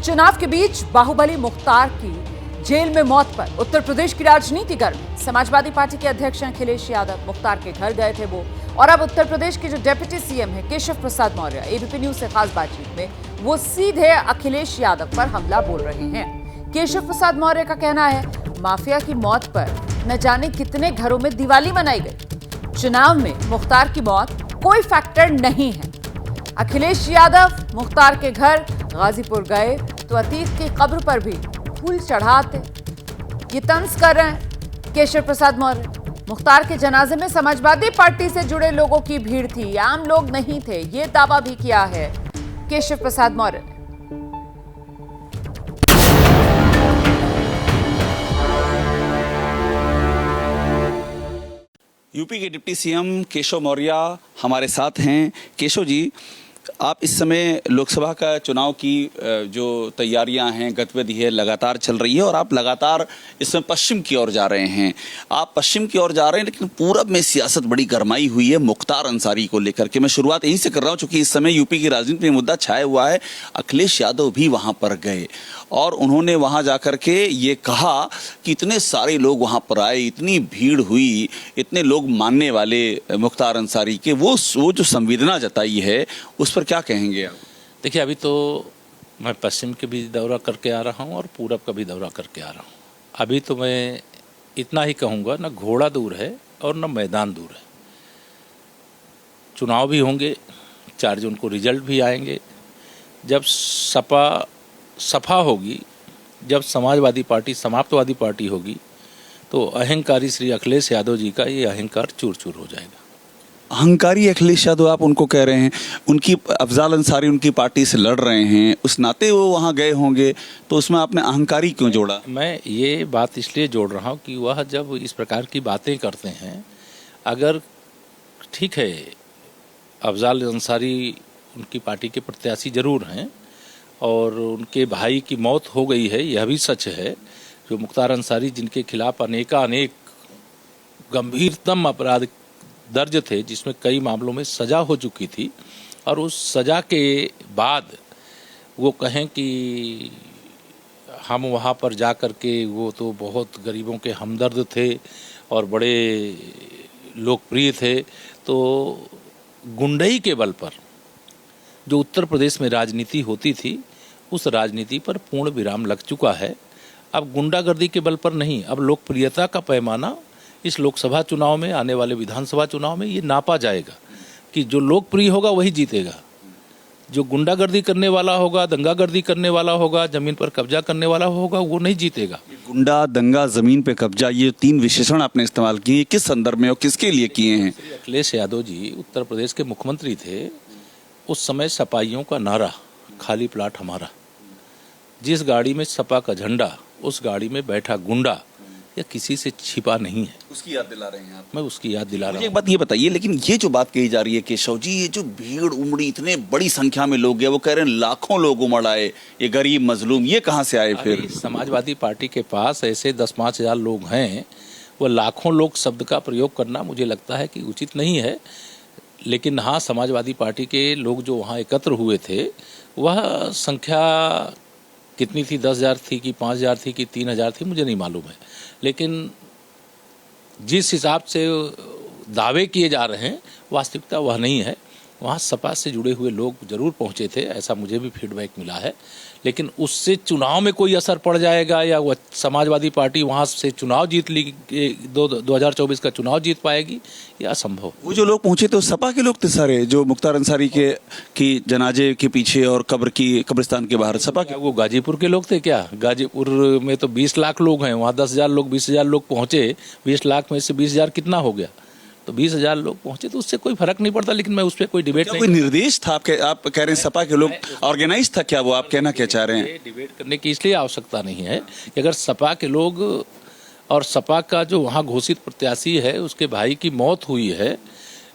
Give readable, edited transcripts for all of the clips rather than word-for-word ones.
चुनाव के बीच बाहुबली मुख्तार की जेल में मौत पर उत्तर प्रदेश की राजनीति गर्म। समाजवादी पार्टी के अध्यक्ष अखिलेश यादव मुख्तार के घर गए थे वो, और अब उत्तर प्रदेश के जो डिप्टी सीएम है केशव प्रसाद मौर्य एबीपी न्यूज से खास बातचीत में वो सीधे अखिलेश यादव पर हमला बोल रहे हैं। केशव प्रसाद मौर्य का कहना है माफिया की मौत पर न जाने कितने घरों में दिवाली मनाई गई, चुनाव में मुख्तार की मौत कोई फैक्टर नहीं है। अखिलेश यादव मुख्तार के घर गाजीपुर गए तो अतीत की कब्र पर भी फूल चढ़ाते ये तंज कर रहे हैं केशव प्रसाद मौर्य। मुख्तार के जनाजे में समाजवादी पार्टी से जुड़े लोगों की भीड़ थी, आम लोग नहीं थे, ये दावा भी किया है केशव प्रसाद मौर्य ने। यूपी के डिप्टी सीएम केशव मौर्य हमारे साथ हैं। केशव जी, आप इस समय लोकसभा का चुनाव की जो तैयारियां हैं, गतिविधि है, लगातार चल रही है और आप लगातार इसमें पश्चिम की ओर जा रहे हैं। आप पश्चिम की ओर जा रहे हैं, लेकिन पूरब में सियासत बड़ी गरमाई हुई है मुख्तार अंसारी को लेकर के। मैं शुरुआत यहीं से कर रहा हूं, चूंकि इस समय यूपी की राजनीति में मुद्दा छाया हुआ है। अखिलेश यादव भी वहां पर गए और उन्होंने वहां जाकर के ये कहा कि इतने सारे लोग वहां पर आए, इतनी भीड़ हुई, इतने लोग मानने वाले मुख्तार अंसारी के, वो जो संवेदना जताई है उस पर क्या कहेंगे आप? देखिए, अभी तो मैं पश्चिम के भी दौरा करके आ रहा हूँ और पूरब का भी दौरा करके आ रहा हूँ। अभी तो मैं इतना ही कहूँगा, ना घोड़ा दूर है और ना मैदान दूर है। चुनाव भी होंगे, 4 जून को रिजल्ट भी आएंगे। जब सपा होगी, जब समाजवादी पार्टी समाप्तवादी पार्टी होगी, तो अहंकारी श्री अखिलेश यादव जी का ये अहंकार चूर चूर हो जाएगा। अहंकारी अखिलेश यादव आप उनको कह रहे हैं? उनकी अफजाल अंसारी उनकी पार्टी से लड़ रहे हैं, उस नाते वो वहाँ गए होंगे, तो उसमें आपने अहंकारी क्यों जोड़ा? मैं ये बात इसलिए जोड़ रहा हूँ कि वह जब इस प्रकार की बातें करते हैं, अगर ठीक है अफजाल अंसारी उनकी पार्टी के प्रत्याशी जरूर हैं और उनके भाई की मौत हो गई है, यह भी सच है। जो मुख्तार अंसारी जिनके खिलाफ अनेक गंभीरतम अपराध दर्ज थे, जिसमें कई मामलों में सजा हो चुकी थी, और उस सजा के बाद वो कहें कि हम वहाँ पर जा कर के, वो तो बहुत गरीबों के हमदर्द थे और बड़े लोकप्रिय थे, तो गुंडई के बल पर जो उत्तर प्रदेश में राजनीति होती थी, उस राजनीति पर पूर्ण विराम लग चुका है। अब गुंडागर्दी के बल पर नहीं, अब लोकप्रियता का पैमाना इस लोकसभा चुनाव में, आने वाले विधानसभा चुनाव में ये नापा जाएगा कि जो लोकप्रिय होगा वही जीतेगा। जो गुंडागर्दी करने वाला होगा, दंगागर्दी करने वाला होगा, जमीन पर कब्जा करने वाला होगा, वो नहीं जीतेगा। गुंडा, दंगा, जमीन पे कब्जा, ये 3 विशेषण आपने इस्तेमाल किए, किस संदर्भ में और किसके लिए किए हैं? अखिलेश यादव जी उत्तर प्रदेश के मुख्यमंत्री थे। उस समय सपाइयों का नारा, खाली प्लाट हमारा। जिस गाड़ी में सपा का झंडा, उस गाड़ी में बैठा गुंडा या किसी से छिपा नहीं है। उसकी याद दिला रहे हैं आप? मैं उसकी याद दिला रहा हूँ। एक बात ये बताइए, लेकिन ये जो बात कही जा रही है केशव जी, ये जो भीड़ उमड़ी, इतने बड़ी संख्या में लोग गए, वो कह रहे हैं लाखों लोग उमड़ आए, ये गरीब मजलूम, ये कहाँ से आए? फिर समाजवादी पार्टी के पास ऐसे 10-5 हजार लोग हैं, वो लाखों लोग शब्द का प्रयोग करना मुझे लगता है कि उचित नहीं है। लेकिन हाँ, समाजवादी पार्टी के लोग जो वहाँ एकत्र हुए थे, वह संख्या कितनी थी, 10,000 थी कि 5,000 थी कि 3,000 थी, मुझे नहीं मालूम है। लेकिन जिस हिसाब से दावे किए जा रहे हैं, वास्तविकता वह नहीं है। वहाँ सपा से जुड़े हुए लोग जरूर पहुँचे थे, ऐसा मुझे भी फीडबैक मिला है। लेकिन उससे चुनाव में कोई असर पड़ जाएगा या वह समाजवादी पार्टी वहाँ से चुनाव जीत ली, 2024 का चुनाव जीत पाएगी, यह असंभव। वो जो लोग पहुंचे थे सपा के लोग थे सारे, जो मुख्तार अंसारी के की जनाजे के पीछे और कब्रिस्तान के बाहर सपा के? वो गाजीपुर के लोग थे क्या? गाजीपुर में तो 20 लाख लोग हैं, वहाँ 10,000 लोग, 20,000 लोग पहुँचे। 20 लाख में से 20,000 कितना हो गया? तो 20,000 लोग पहुंचे, तो उससे कोई फर्क नहीं पड़ता। लेकिन मैं उस पर कोई डिबेट नहीं। कोई निर्देश था? आप कह रहे हैं सपा के लोग ऑर्गेनाइज था क्या? वो आप कहना क्या चाह रहे हैं? डिबेट करने की इसलिए आवश्यकता नहीं है कि अगर सपा के लोग और सपा का जो वहाँ घोषित प्रत्याशी है, उसके भाई की मौत हुई है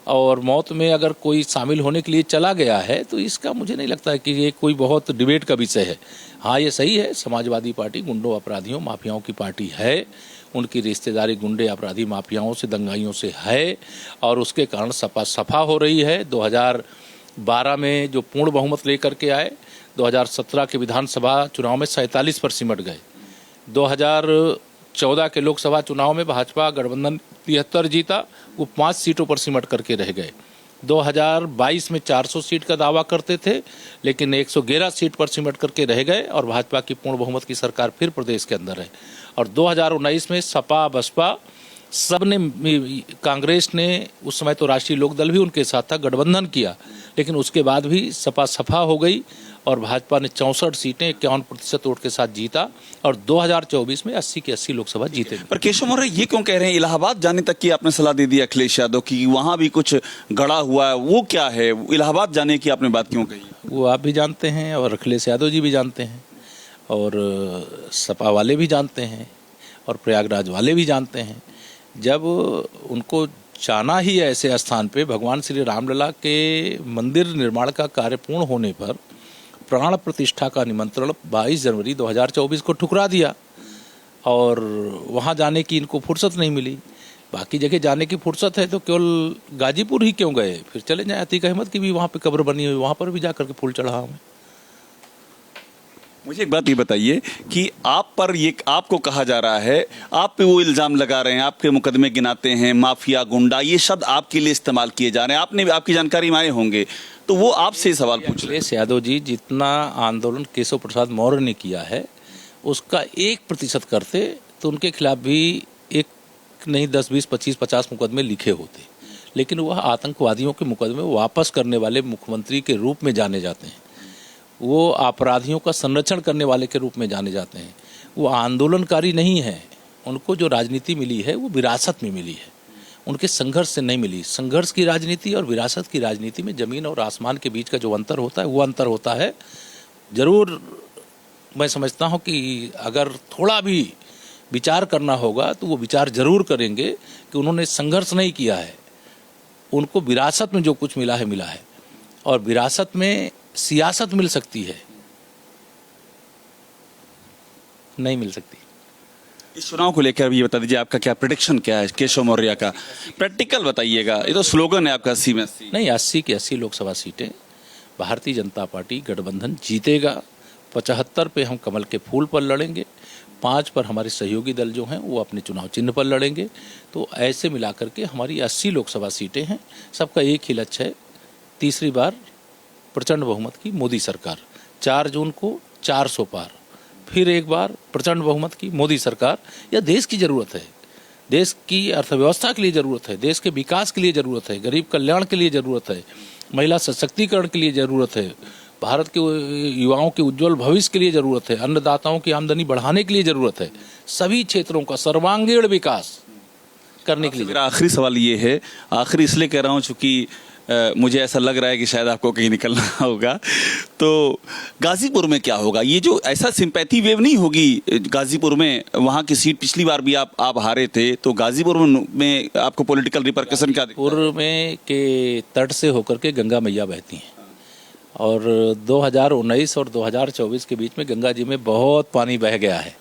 और मौत में अगर कोई शामिल होने के लिए चला गया है, तो इसका मुझे नहीं लगता है कि ये कोई बहुत डिबेट का विषय है। हाँ, ये सही है, समाजवादी पार्टी गुंडों, अपराधियों, माफियाओं की पार्टी है। उनकी रिश्तेदारी गुंडे, अपराधी, माफियाओं से, दंगाइयों से है और उसके कारण सपा सफा हो रही है। 2012 में जो पूर्ण बहुमत लेकर के आए, 2017 के विधानसभा चुनाव में 47 पर सिमट गए। 2014 के लोकसभा चुनाव में भाजपा गठबंधन 73 जीता, वो 5 सीटों पर सिमट करके रह गए। 2022 में 400 सीट का दावा करते थे, लेकिन 111 सीट पर सिमट करके रह गए और भाजपा की पूर्ण बहुमत की सरकार फिर प्रदेश के अंदर है। और 2019 में सपा बसपा सब ने, कांग्रेस ने, उस समय तो राष्ट्रीय लोकदल भी उनके साथ था, गठबंधन किया, लेकिन उसके बाद भी सपा सफा हो गई और भाजपा ने 64 सीटें 51% वोट के साथ जीता और 2024 में 80 की 80 लोकसभा जीते। पर केशव मौर्य ये क्यों कह रहे हैं इलाहाबाद जाने तक की आपने सलाह दे दी अखिलेश यादव की, वहां भी कुछ गड़ा हुआ है, वो क्या है? इलाहाबाद जाने की आपने बात क्यों कही? वो आप भी जानते हैं और अखिलेश यादव जी भी जानते हैं और सपा वाले भी जानते हैं और प्रयागराज वाले भी जानते हैं। जब उनको जाना ही है ऐसे स्थान पे, भगवान श्री रामलला के मंदिर निर्माण का कार्य पूर्ण होने पर प्राण प्रतिष्ठा का निमंत्रण 22 जनवरी 2024 को ठुकरा दिया और वहाँ जाने की इनको फुर्सत नहीं मिली। बाकी जगह जाने की फुर्सत है तो केवल गाजीपुर ही क्यों गए? फिर चले जाएं, अतीक अहमद की भी वहाँ पे कब्र बनी हुई, वहाँ पर भी जा करके फूल चढ़ाओ। मुझे एक बात ये बताइए कि आप पर ये आपको कहा जा रहा है, आप पे वो इल्ज़ाम लगा रहे हैं, आपके मुकदमे गिनाते हैं, माफिया, गुंडा, ये शब्द आपके लिए इस्तेमाल किए जा रहे हैं, आपने आपकी जानकारी में आए होंगे, तो वो आपसे सवाल पूछ रहे हैं। अखिलेश यादव जी जितना आंदोलन केशव प्रसाद मौर्य ने किया है उसका 1% करते तो उनके खिलाफ भी एक नहीं 10, 20, 25, 50 मुकदमे लिखे होते, लेकिन वह आतंकवादियों के मुकदमे वापस करने वाले मुख्यमंत्री के रूप में जाने जाते हैं, वो अपराधियों का संरक्षण करने वाले के रूप में जाने जाते हैं। वो आंदोलनकारी नहीं है, उनको जो राजनीति मिली है वो विरासत में मिली है, उनके संघर्ष से नहीं मिली। संघर्ष की राजनीति और विरासत की राजनीति में ज़मीन और आसमान के बीच का जो अंतर होता है वो अंतर होता है। ज़रूर मैं समझता हूँ कि अगर थोड़ा भी विचार करना होगा तो वो विचार ज़रूर करेंगे कि उन्होंने संघर्ष नहीं किया है, उनको विरासत में जो कुछ मिला है और विरासत में सियासत मिल सकती है, नहीं मिल सकती। इस चुनाव को लेकर ये बता दीजिए, आपका क्या प्रेडिक्शन क्या है केशव मौर्य का? प्रैक्टिकल बताइएगा, ये तो स्लोगन है आपका 80 में 80। नहीं, 80 की 80 लोकसभा सीटें भारतीय जनता पार्टी गठबंधन जीतेगा। 75 पे हम कमल के फूल पर लड़ेंगे, 5 पर हमारे सहयोगी दल जो हैं वो अपने चुनाव चिन्ह पर लड़ेंगे। तो ऐसे मिलाकर के हमारी 80 लोकसभा सीटें हैं। सबका एक ही लक्ष्य है, तीसरी बार प्रचंड बहुमत की मोदी सरकार। 4 जून को 400 पार, फिर एक बार प्रचंड बहुमत की मोदी सरकार। यह देश की ज़रूरत है, देश की अर्थव्यवस्था के लिए ज़रूरत है, देश के विकास के लिए ज़रूरत है, गरीब कल्याण के लिए ज़रूरत है, महिला सशक्तिकरण के लिए ज़रूरत है, भारत के युवाओं के उज्जवल भविष्य के लिए ज़रूरत है, अन्नदाताओं की आमदनी बढ़ाने के लिए ज़रूरत है, सभी क्षेत्रों का सर्वांगीण विकास करने के लिए। मेरा आखिरी सवाल ये है, आखिरी इसलिए कह रहा हूँ चूँकि मुझे ऐसा लग रहा है कि शायद आपको कहीं निकलना होगा, तो गाजीपुर में क्या होगा? ये जो ऐसा सिंपैथी वेव नहीं होगी गाजीपुर में, वहाँ की सीट पिछली बार भी आप हारे थे, तो गाजीपुर में आपको पॉलिटिकल रिपरकशन क्या? पूर्व में के तट से होकर के गंगा मैया बहती हैं और 2019 और 2024 के बीच में गंगा जी में बहुत पानी बह गया है।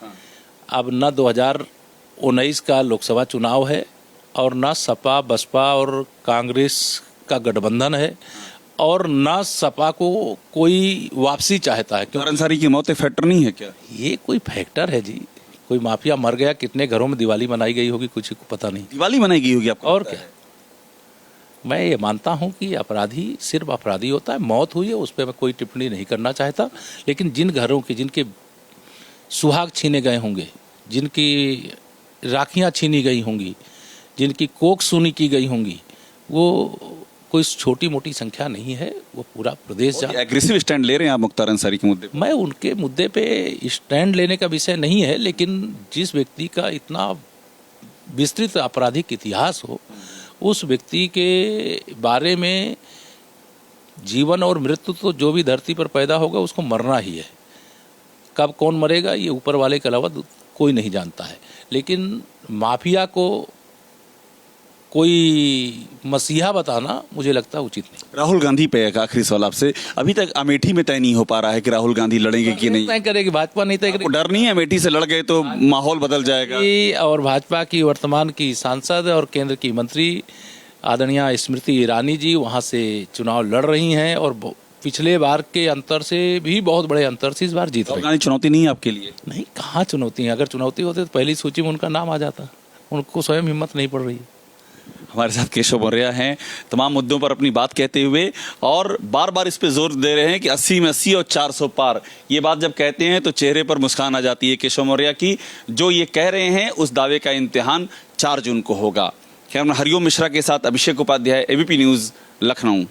अब न 2019 का लोकसभा चुनाव है और न सपा बसपा और कांग्रेस का गठबंधन है और न सपा को कोई वापसी चाहता है। क्यों अंसारी की मौत फैक्टर नहीं है क्या? ये कोई फैक्टर है जी? कोई माफिया मर गया, कितने घरों में दिवाली मनाई गई होगी, कुछ को पता नहीं। दिवाली मनाई गई होगी आपको? और क्या? मैं ये मानता हूँ कि अपराधी सिर्फ अपराधी होता है, मौत हुई है उस पर मैं कोई टिप्पणी नहीं करना चाहता, लेकिन जिन घरों की, जिनके सुहाग छीने गए होंगे, जिनकी राखियाँ छीनी गई होंगी, जिनकी कोख सूनी की गई होंगी, वो कोई छोटी मोटी संख्या नहीं है, वो पूरा प्रदेश एग्रेसिव स्टैंड ले रहे हैं आप मुख्तार अंसारी के मुद्दे पे? मैं उनके मुद्दे पे स्टैंड लेने का विषय नहीं है, लेकिन जिस व्यक्ति का इतना विस्तृत आपराधिक इतिहास हो, उस व्यक्ति के बारे में जीवन और मृत्यु तो जो भी धरती पर पैदा होगा उसको मरना ही है। कब कौन मरेगा ये ऊपर वाले के अलावा कोई नहीं जानता है, लेकिन माफिया को कोई मसीहा बताना मुझे लगता है उचित नहीं। राहुल गांधी पे एक आखिरी सवाल आपसे, अभी तक अमेठी में तय नहीं हो पा रहा है कि राहुल गांधी लड़ेंगे कि नहीं? तय करेगी भाजपा, नहीं तय करेगी। डर नहीं है अमेठी से लड़ गए तो माहौल बदल जाएगा? और भाजपा की वर्तमान की सांसद और केंद्र की मंत्री आदरणीय स्मृति ईरानी जी वहाँ से चुनाव लड़ रही हैं और पिछले बार के अंतर से भी बहुत बड़े अंतर से इस बार जीत राहुल रहे हैं। गांधी चुनौती नहीं है आपके लिए? नहीं, कहाँ चुनौती है? अगर चुनौती होती तो पहली सूची में उनका नाम आ जाता। उनको स्वयं हिम्मत नहीं पड़ रही है। हमारे साथ केशव मौर्य हैं, तमाम मुद्दों पर अपनी बात कहते हुए और बार बार इस पे जोर दे रहे हैं कि 80 में 80 और 400 पार। ये बात जब कहते हैं तो चेहरे पर मुस्कान आ जाती है केशव मौर्य की। जो ये कह रहे हैं उस दावे का इम्तिहान 4 जून को होगा। कैमरा हरिओम मिश्रा के साथ अभिषेक उपाध्याय, एबीपी न्यूज़, लखनऊ।